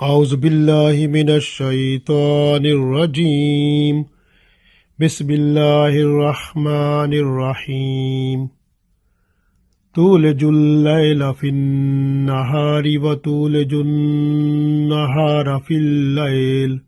أعوذ بالله من الشيطان الرجيم بسم الله الرحمن الرحيم تولج الليل في النهار وتولج النهار في الليل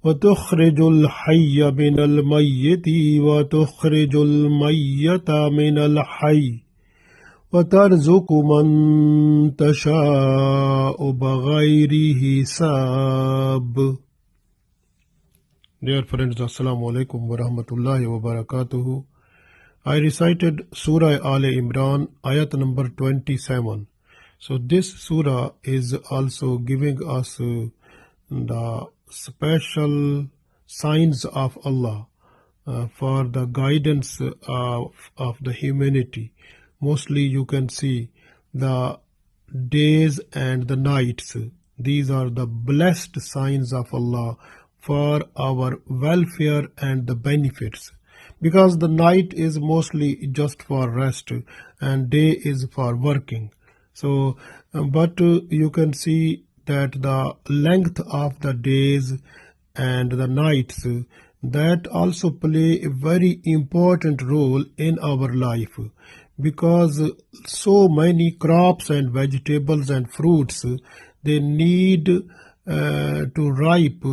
وتخرج الحي من الميت وتخرج الميت من الحي وترزق من تشاء بغير حساب. Dear friends, Assalamu alaikum wa rahmatullahi wa barakatuhu. I recited Surah Aal-i-Imraan Ayat number 27. So this surah is also giving us the special signs of Allah for the guidance of the humanity. Mostly you can see the days and the nights. These are the blessed signs of Allah for our welfare and the benefits. Because the night is mostly just for rest and day is for working. So, but you can see that the length of the days and the nights, that also play a very important role in our life, because so many crops and vegetables and fruits, they need to ripe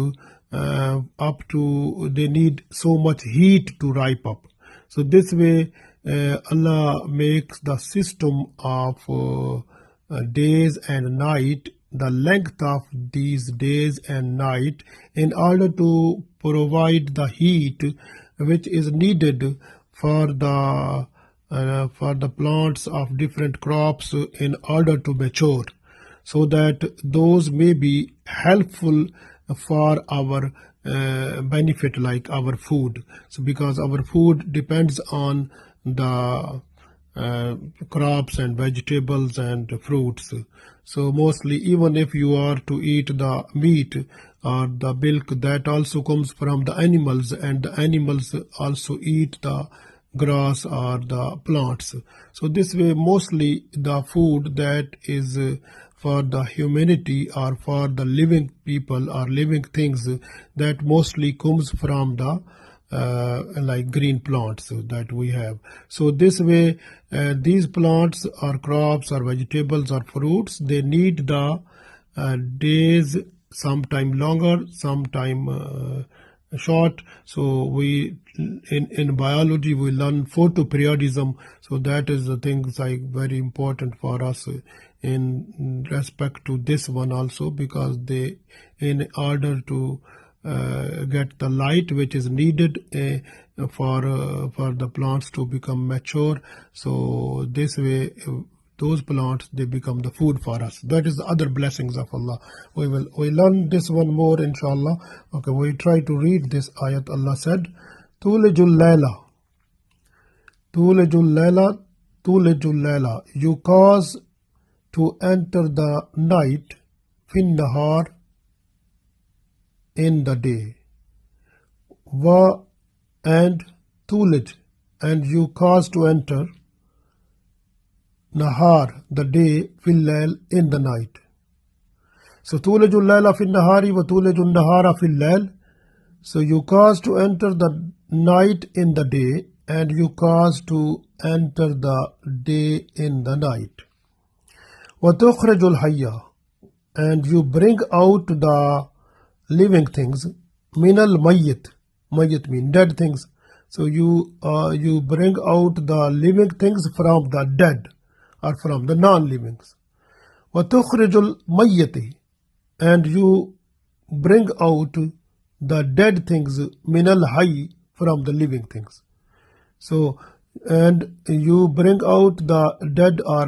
they need so much heat to ripe up. So this way Allah makes the system of days and night, the length of these days and night, in order to provide the heat which is needed for the plants of different crops in order to mature, so that those may be helpful for our benefit, like our food. So because our food depends on the crops and vegetables and fruits. So mostly, even if you are to eat the meat or the milk, that also comes from the animals, and the animals also eat the grass or the plants. So this way, mostly the food that is for the humanity or for the living people or living things, that mostly comes from the like green plants that we have. So this way, these plants or crops or vegetables or fruits, they need the days, sometime longer, sometime short. So we in biology we learn photoperiodism. So that is the things like very important for us in respect to this one also, because they, in order to get the light which is needed for the plants to become mature, so this way those plants, they become the food for us. That is the other blessings of Allah. We learn this one more, inshallah. Okay, we try to read this ayat. Allah said, Tulijul layla, Tulijul layla, you cause to enter the night, fin nahar, in the day, wa, and tulij, and you cause to enter nahar, the day, fil layl, in the night. So tulijul layla fil nahari wa tulijul nahara fil layl. So you cause to enter the night in the day, and you cause to enter the day in the night. Wa tukhrijul hayya, and you bring out the living things, minal mayyit, mayyit mean dead things. So you bring out the living things from the dead or from the non-livings. Wa tukhrijul mayyiti, and you bring out the dead things, minal hayy, from the living things. So, and you bring out the dead or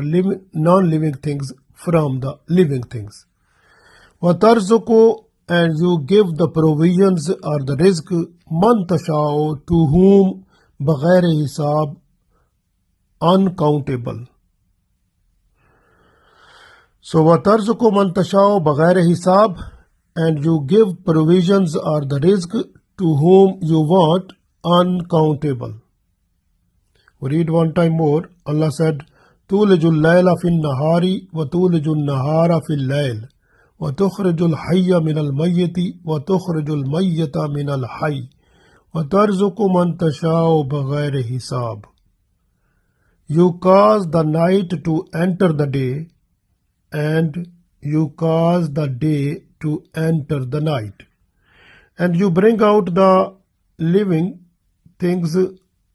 non-living things from the living things. Wa tarzuqu, and you give the provisions or the rizq, man tashao, to whom, baghair hisab, uncountable. So wa tarzuqu man tashao baghair hisab, and you give provisions or the rizq to whom you want, uncountable. We read one time more. Allah said, Tulijul layla fil nahari wa tulijul nahara fil layl وتخرج الحي من الميت وتخرج الميت من الحي وترزق من تشاء بغير حساب. You cause the night to enter the day, and you cause the day to enter the night. And you bring out the living things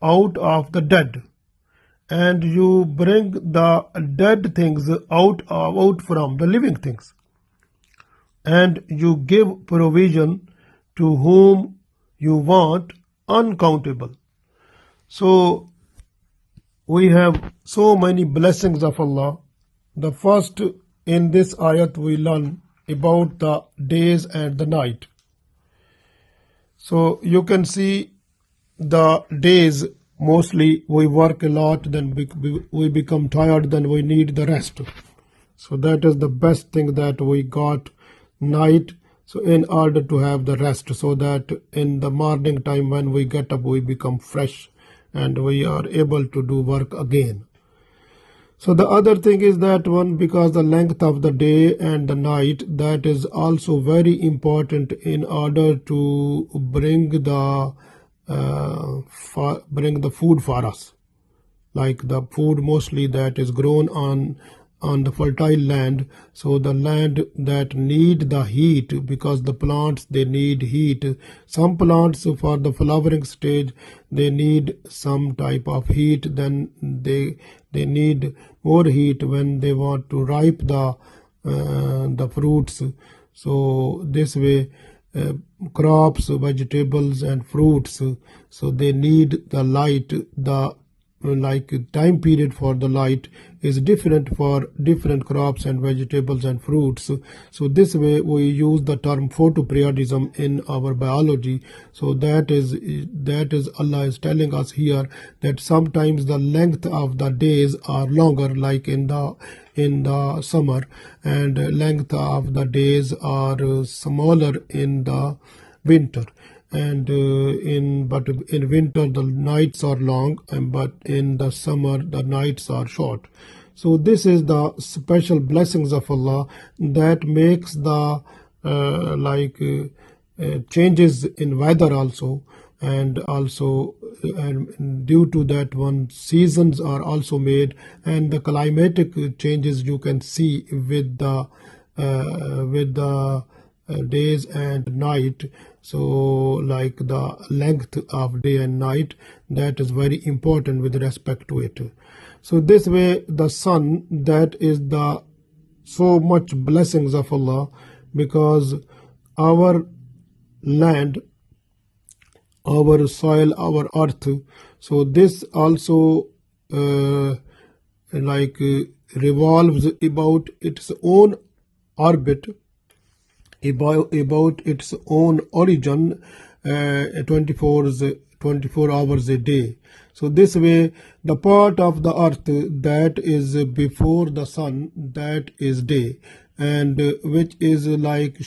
out of the dead, and you bring the dead things out from the living things. And you give provision to whom you want, uncountable. So we have so many blessings of Allah. The first, in this ayat we learn about the days and the night. So you can see the days, mostly we work a lot, then we become tired, then we need the rest. So that is the best thing that we got, night, so in order to have the rest, so that in the morning time when we get up we become fresh and we are able to do work again. So the other thing is that one, because the length of the day and the night, that is also very important in order to bring the food for us, like the food mostly that is grown on the fertile land. So the land that need the heat, because the plants, they need heat. Some plants for the flowering stage, they need some type of heat, then they need more heat when they want to ripe the fruits. So this way, crops, vegetables and fruits, so they need the light. The like time period for the light is different for different crops and vegetables and fruits. So this way we use the term photoperiodism in our biology. So that is Allah is telling us here that sometimes the length of the days are longer, like in the summer, and length of the days are smaller in the winter. And in winter the nights are long, but in the summer the nights are short. So this is the special blessings of Allah that makes the changes in weather also, and also due to that one, seasons are also made, and the climatic changes you can see with the days and night. So like the length of day and night, that is very important with respect to it. So this way the sun, that is the so much blessings of Allah, because our land, our soil, our earth, so this also revolves about its own orbit, about its own origin, 24 hours a day. So this way the part of the earth that is before the sun, that is day, and which is like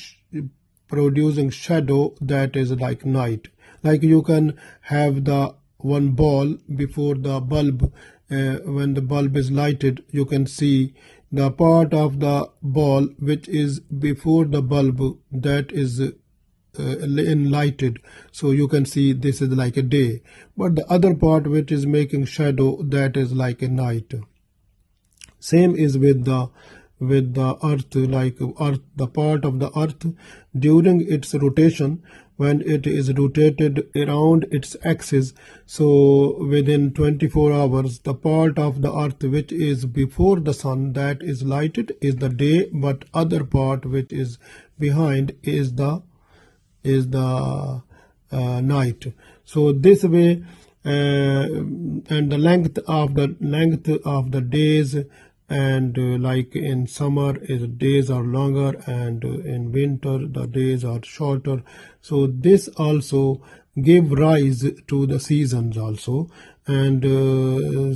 producing shadow, that is like night. Like you can have the one ball before the bulb, when the bulb is lighted, you can see the part of the ball which is before the bulb, that is enlightened. So you can see this is like a day, but the other part which is making shadow, that is like a night. Same is with the earth, like earth, the part of the earth during its rotation, when it is rotated around its axis, so within 24 hours the part of the earth which is before the sun, that is lighted, is the day, but other part which is behind is the night. So this way, and the length of the days, and like in summer days are longer, and in winter the days are shorter. So this also give rise to the seasons also. And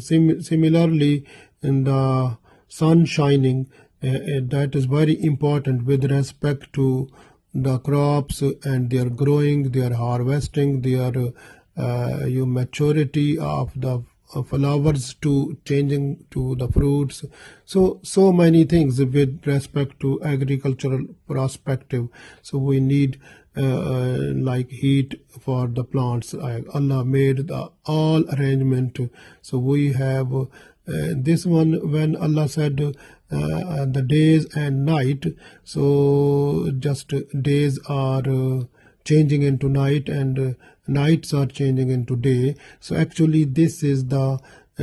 similarly, in the sun shining, that is very important with respect to the crops and their growing, their harvesting, their maturity of the flowers to changing to the fruits. So many things with respect to agricultural perspective. So we need like heat for the plants. Allah made the all arrangement. So we have this one when Allah said the days and night. So just days are changing into night and nights are changing into day. So actually this is the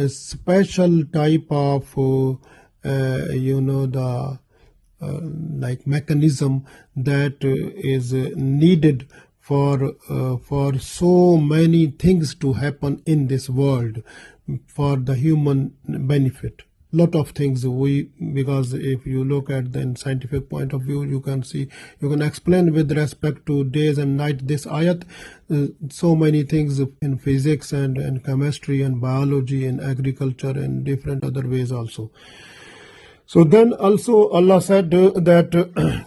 special type of the like mechanism that is needed for so many things to happen in this world for the human benefit. Lot of things because if you look at the scientific point of view, you can see, you can explain with respect to days and night this ayat so many things in physics and chemistry and biology and agriculture and different other ways also. So then also Allah said that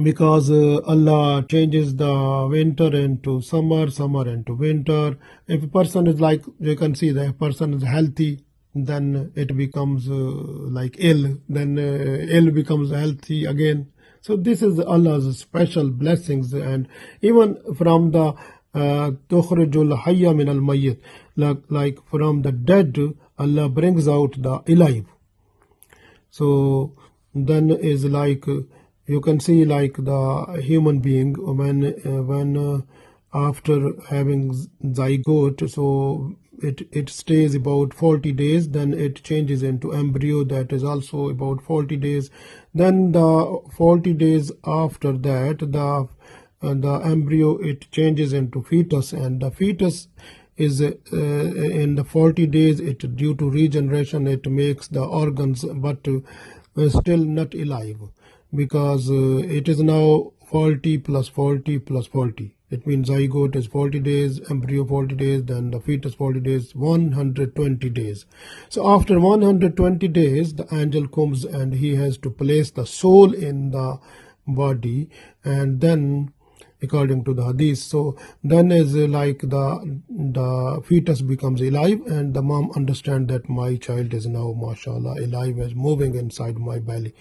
because Allah changes the winter into summer, summer into winter. If a person is like, you can see that if a person is healthy, then it becomes like ill, then ill becomes healthy again. So this is Allah's special blessings. And even from the tukhrijul hayya min al mayyit, like from the dead Allah brings out the alive. So then is like you can see like the human being when after having zygote, so it stays about 40 days, then it changes into embryo, that is also about 40 days. Then the 40 days after that, the embryo, it changes into fetus, and the fetus is in the 40 days, it due to regeneration, it makes the organs, but still not alive, because it is now 40 plus 40 plus 40. It means zygote is 40 days, embryo 40 days, then the fetus 40 days, 120 days. So after 120 days, the angel comes and he has to place the soul in the body, and then according to the hadith, so then is like the fetus becomes alive, and the mom understand that my child is now mashallah alive, is moving inside my belly.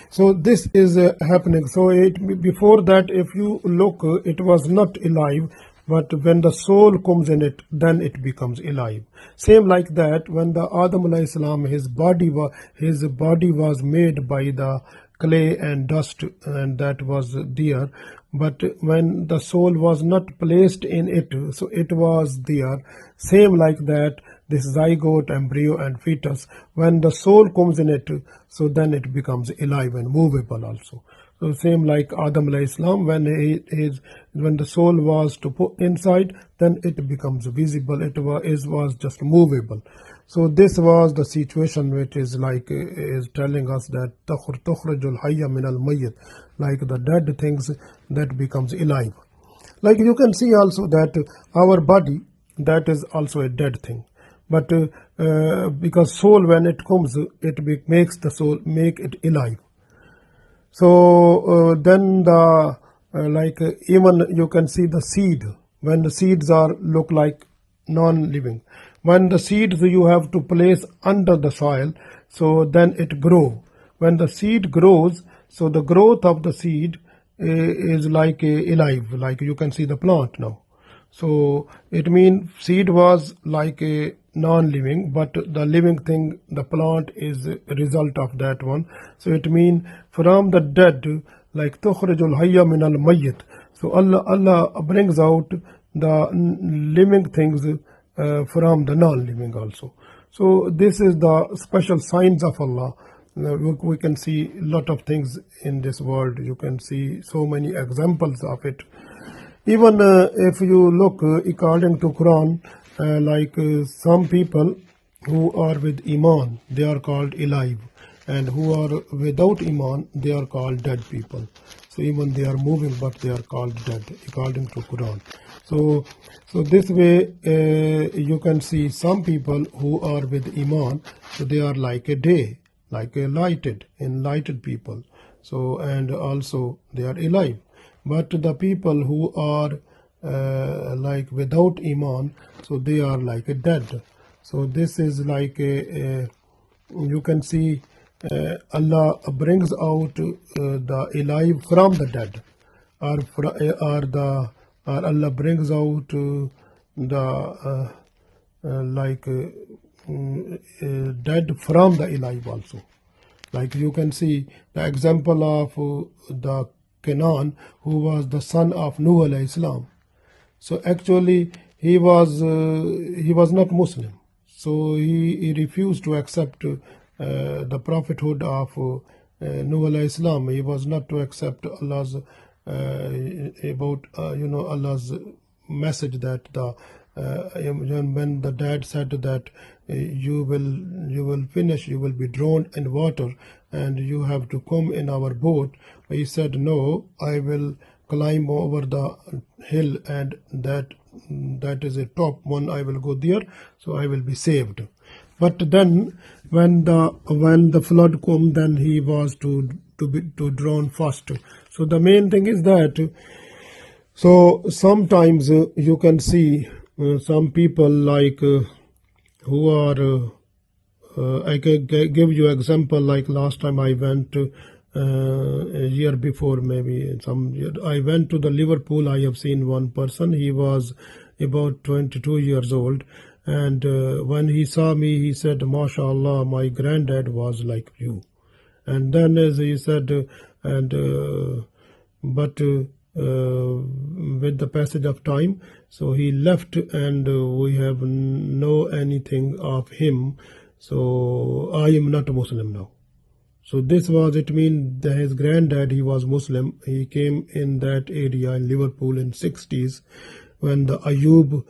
So this is happening. So before that, if you look, it was not alive, but when the soul comes in it, then it becomes alive. Same like that, when the Adam alayhi salam, his body was made by the clay and dust, and that was there, but when the soul was not placed in it, so it was there. Same like that, this zygote, embryo and fetus, when the soul comes in it, so then it becomes alive and movable also. So same like Adam alayhi salam, when the soul was to put inside, then it becomes visible, it was just movable. So this was the situation which is like is telling us that tukhrijul hayya min al mayyit, like the dead things that becomes alive. Like you can see also that our body, that is also a dead thing, but because soul, when it comes, it makes the soul, make it alive. So then the like even you can see the seed, when the seeds are look like non-living, when the seeds you have to place under the soil, so then it grow. When the seed grows, so the growth of the seed is like alive, like you can see the plant now. So it means seed was like a non-living, but the living thing, the plant, is a result of that one. So it means from the dead, like tukhrijul hayya min al mayyit. So Allah brings out the living things from the non-living also. So this is the special signs of Allah. We can see a lot of things in this world. You can see so many examples of it. Even if you look according to Quran, like some people who are with Iman, they are called alive, and who are without Iman, they are called dead people. So even they are moving, but they are called dead according to Quran. So this way you can see some people who are with Iman, so they are like a day, like a enlightened people. So and also they are alive. But the people who are like without Iman, so they are like a dead. So this is like you can see Allah brings out the alive from the dead, or Allah brings out the dead from the alive also. Like you can see the example of the Canaan, who was the son of Nuh alayhi salam. So actually he was not Muslim. So he refused to accept the prophethood of Nuh alayhi salam. He was not to accept Allah's Allah's message that when the dad said that you will finish, you will be drowned in water, and you have to come in our boat. He said, no, I will climb over the hill, and that is a top one. I will go there, so I will be saved. But then when the flood come, then he was to drown first. So the main thing is that, so sometimes you can see some people like who are I can give you example. Like last time I went a year before, maybe some year, I went to the Liverpool. I have seen one person. He was about 22 years old, and when he saw me, he said, "MashaAllah, my granddad was like you." And then as he said, but with the passage of time, so he left, and we have know anything of him. So I am not a Muslim now. So this was, it means that his granddad, he was Muslim. He came in that area in Liverpool in 60s when the Ayub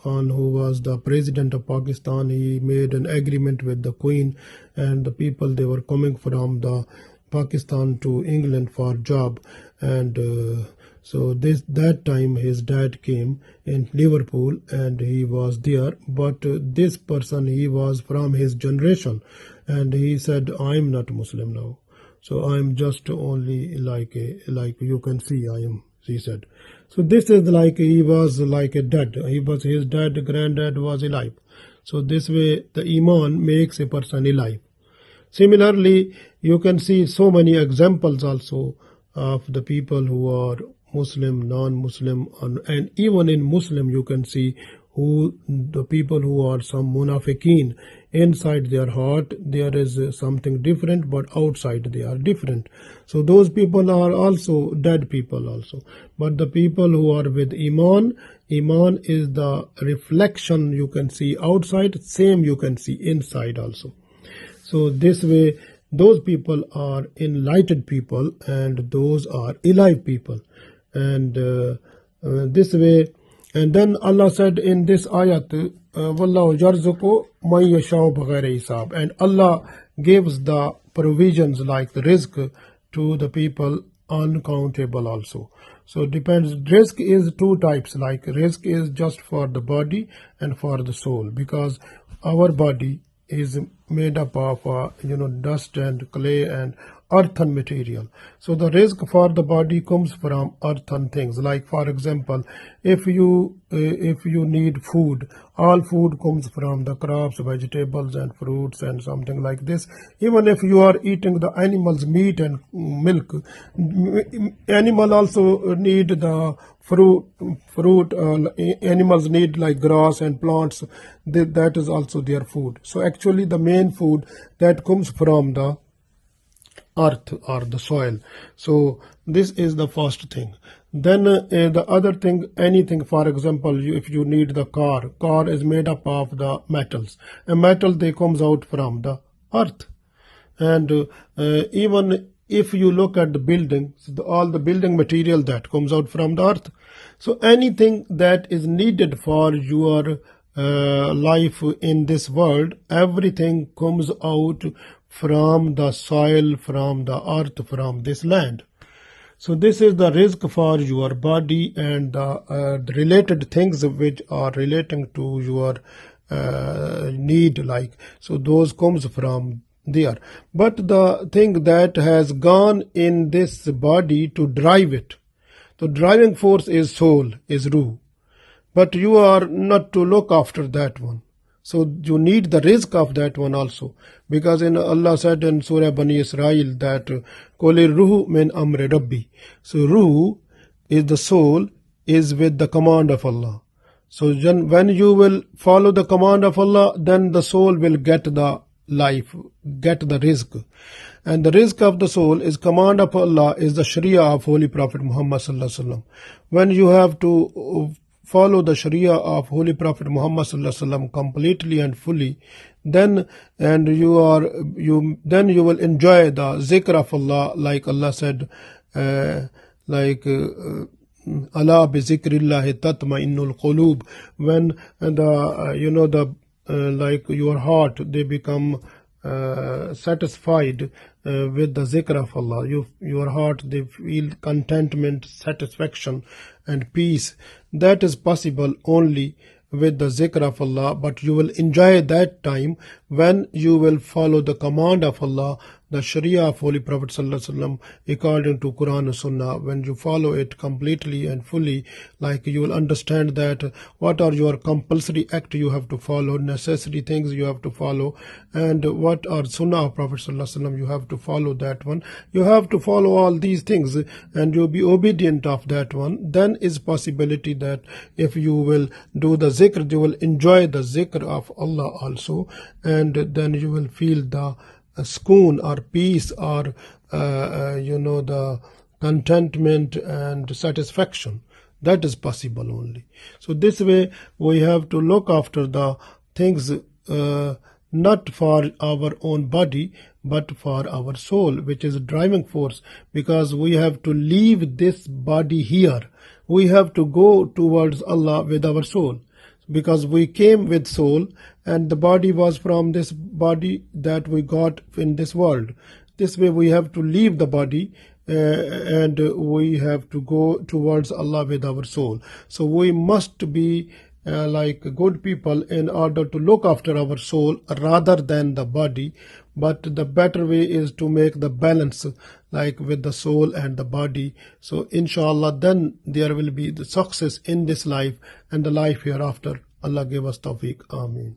Khan, who was the president of Pakistan, he made an agreement with the Queen, and the people, they were coming from the Pakistan to England for job, and so that time his dad came in Liverpool, and he was there. But this person, he was from his generation, and he said, I'm not Muslim now, so I'm just only like you can see I am, he said. So this is like he was like a dead. His granddad was alive. So this way the Iman makes a person alive. Similarly, you can see so many examples also of the people who are Muslim, non-Muslim, and even in Muslim you can see who the people who are some munafiqeen. Inside their heart there is something different, but outside they are different. So those people are also dead people also. But the people who are with Iman is the reflection you can see outside, same you can see inside also. So this way those people are enlightened people, and those are alive people. And this way, and then Allah said in this ayat, Wallahu yarzuqu man yasha'u bighayri hisab, and Allah gives the provisions like the rizq to the people uncountable also. So depends, rizq is two types, like rizq is just for the body and for the soul, because our body is made up of dust and clay and earthen material. So the rizq for the body comes from earthen things. Like for example, if you need food, all food comes from the crops, vegetables and fruits and something like this. Even if you are eating the animals meat and milk, animal also need the fruit animals need like grass and plants, that is also their food. So actually the main food that comes from the earth or the soil. So this is the first thing. Then the other thing, anything, for example, if you need the car is made up of the metals, and metal they comes out from the earth. And even if you look at the buildings, all the building material that comes out from the earth. So anything that is needed for your life in this world, everything comes out from the soil, from the earth, from this land. So this is the rizq for your body, and the related things which are relating to your need, like, so those comes from there. But the thing that has gone in this body to drive it, the driving force is soul, is ruh. but you are not to look after that one. So you need the rizq of that one also, because in Allah said in Surah Bani Israel that Quli ruhu min amri rabbi. So ruh is the soul, is with the command of Allah. So when you will follow the command of Allah, then the soul will get the life, get the rizq. And the rizq of the soul is command of Allah, is the Sharia of Holy Prophet Muhammad sallallahu alaihi wasallam. When you have to follow the Sharia of Holy Prophet Muhammad sallallahu alaihi wasallam completely and fully, then you will enjoy the zikr of Allah, like Allah said, Allah bi zikrillahi tatma'innul qulub. When like your heart, they become satisfied with the zikr of Allah. Your heart, they feel contentment, satisfaction and peace. That is possible only with the zikr of Allah, but you will enjoy that time when you will follow the command of Allah, the Sharia of Holy Prophet sallallahu alaihi wasallam, according to Quran and Sunnah. When you follow it completely and fully, like you will understand that what are your compulsory act you have to follow, necessary things you have to follow, and what are Sunnah of Prophet sallallahu alaihi wasallam, you have to follow that one. You have to follow all these things and you'll be obedient of that one. Then is possibility that if you will do the zikr, you will enjoy the zikr of Allah also, and then you will feel the sukoon or peace or the contentment and satisfaction. That is possible only. So this way we have to look after the things not for our own body but for our soul, which is a driving force, because we have to leave this body here. We have to go towards Allah with our soul, because we came with soul and the body was from this body that we got in this world. This way we have to leave the body and we have to go towards Allah with our soul. So we must be like good people in order to look after our soul rather than the body. But the better way is to make the balance like with the soul and the body. So inshallah then there will be the success in this life and the life hereafter. Allah give us tawfiq. Ameen.